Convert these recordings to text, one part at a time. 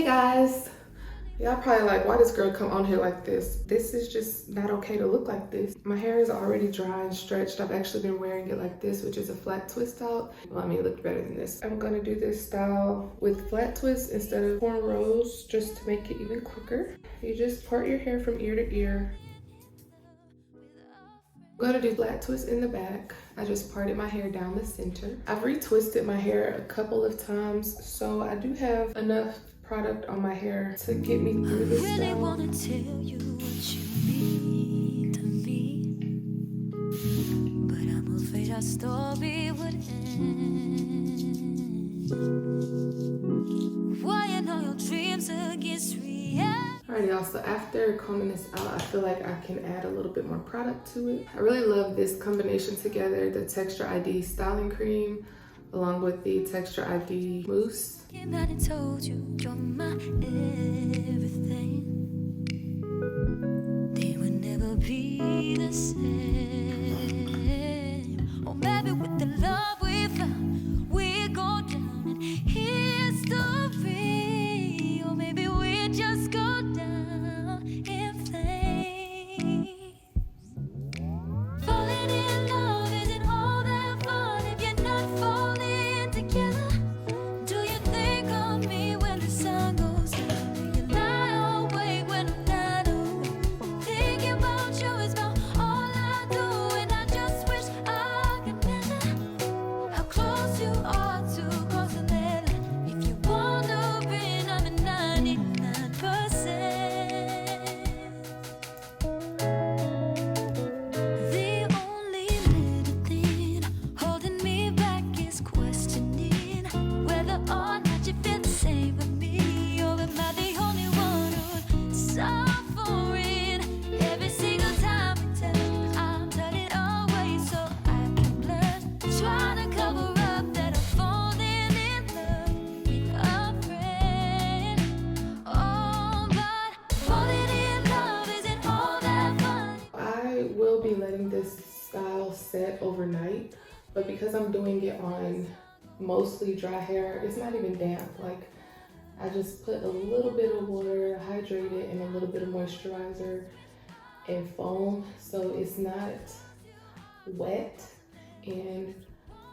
guys, y'all probably like, why this girl come on here like this? This is just not okay to look like this. My hair is already dry and stretched. I've actually been wearing it like this, which is a flat twist out. Well, I mean, it looked better than this. I'm gonna do this style with flat twists instead of cornrows, just to make it even quicker. You just part your hair from ear to ear. I'm gonna do flat twist in the back. I just parted my hair down the center. I've retwisted my hair a couple of times, so I do have enough product on my hair to get me through this style. I really wanna tell you what you mean to me, but I'm afraid our story would end. Why you know your dreams against reality. Alright y'all, so after combing this out, I feel like I can add a little bit more product to it. I really love this combination together, the Texture ID styling cream along with the Texture ID mousse. Came out and told you you're my everything. They would never be the same. Or maybe with the love we found, we go down in history. Or maybe we just go down in flames. Falling in love isn't all that fun if you're not falling together. Do you think of me when the sun goes down? Do you lie awake when I'm not awake? Thinking about you is about all I do, and I just wish I could measure how close you are to crossing that line. If you wondering, I'm at 99%. The only little thing holding me back is questioning whether or not you feel the same with me, or am I the only one who's suffering? Every single time we touch, I'm turning away so I can blush, trying to cover up that I'm falling in love with a friend. Oh, but falling in love isn't all that fun. I will be letting this style set overnight, but because I'm doing it on mostly dry hair, it's not even damp. Like, I just put a little bit of water, hydrate it, and a little bit of moisturizer and foam, so it's not wet. And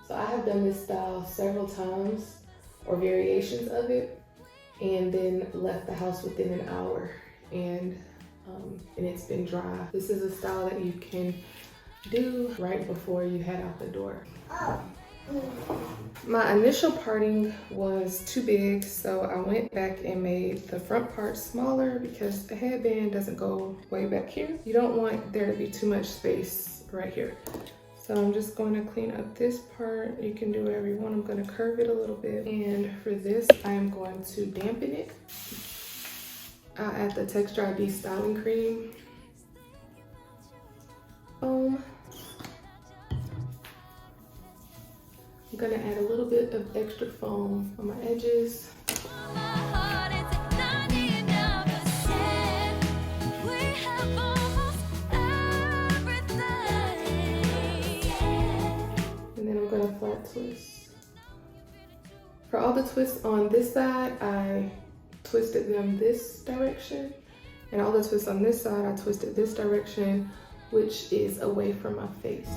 so I have done this style several times, or variations of it, and then left the house within an hour, and it's been dry. This is a style that you can do right before you head out the door. My initial parting was too big, so I went back and made the front part smaller because the headband doesn't go way back here. You don't want there to be too much space right here. So I'm just going to clean up this part. You can do whatever you want. I'm going to curve it a little bit. And for this, I'm going to dampen it. I'll add the Texture ID styling cream. Boom. I'm gonna add a little bit of extra foam on my edges. And then I'm gonna flat twist. For all the twists on this side, I twisted them this direction. And all the twists on this side, I twisted this direction, which is away from my face.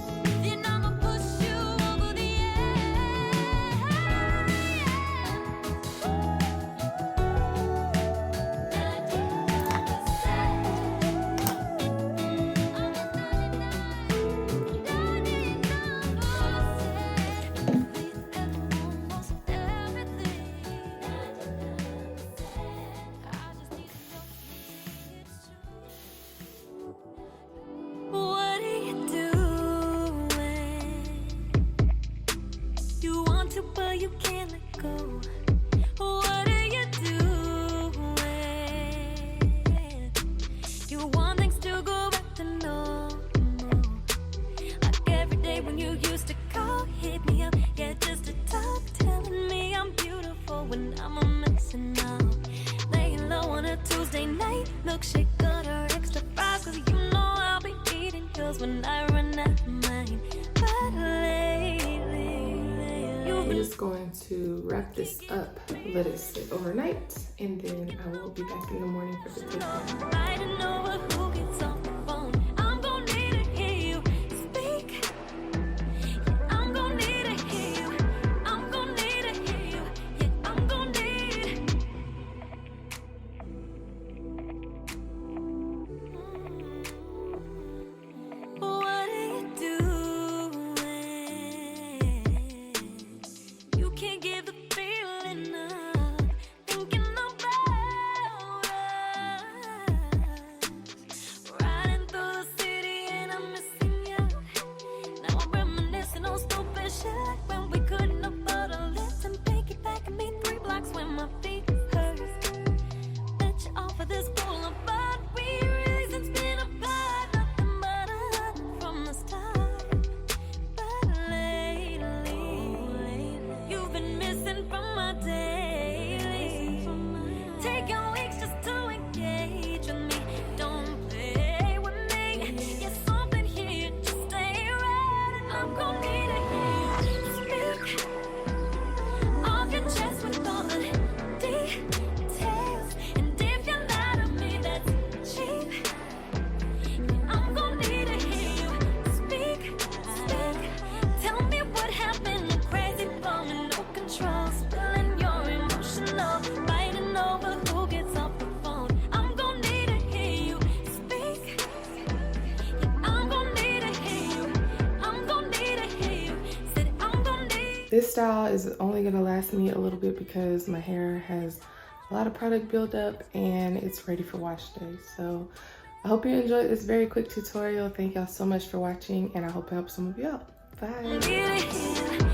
But you can't let go. What are you doing? You want things to go back to normal, like every day when you used to call, hit me up, yeah, just to talk, telling me I'm beautiful when I'm a mess and now laying low on a Tuesday night, milkshake or extra fries, 'cause you know I'll be eating yours when I run out of mine. But lately you've been just going to wrap this up, let it sit overnight, and then I will be back in the morning for the takeout. I don't know who gets off the phone. I'm gonna need to hear you speak. I'm gonna need to hear you. I'm gonna need to hear you. Yeah, I'm gonna need. What are you doing? You can't give the feeling up. Thinking about us. Riding through the city and I'm missing you. Now I'm reminiscing on stupid shit like when we couldn't afford a lift and piggyback and me 3 blocks when my feet hurt. Bet you off of this boulevard. Reasons been applied, nothing but a hundred from the start. But lately, you've been missing from my daily. Taking weeks just to engage with me. Don't play with me. Yes, something here, just stay right. And I'm gonna need to hear you speak. Off your chest with all the details. And if you lie to me, that's cheap. I'm gonna need to hear you speak. Tell me what happened. You're crazy, blowing no control, spilling your emotional, fighting over who gets off the phone. I'm gonna need to hear you speak. Yeah, I'm gonna need to hear you. I'm gonna need to hear you. Said I'm gonna need. This style is only gonna last me a little bit because my hair has a lot of product buildup and it's ready for wash day. So I hope you enjoyed this very quick tutorial. Thank y'all so much for watching, and I hope it helps some of you out. Bye. Need to hear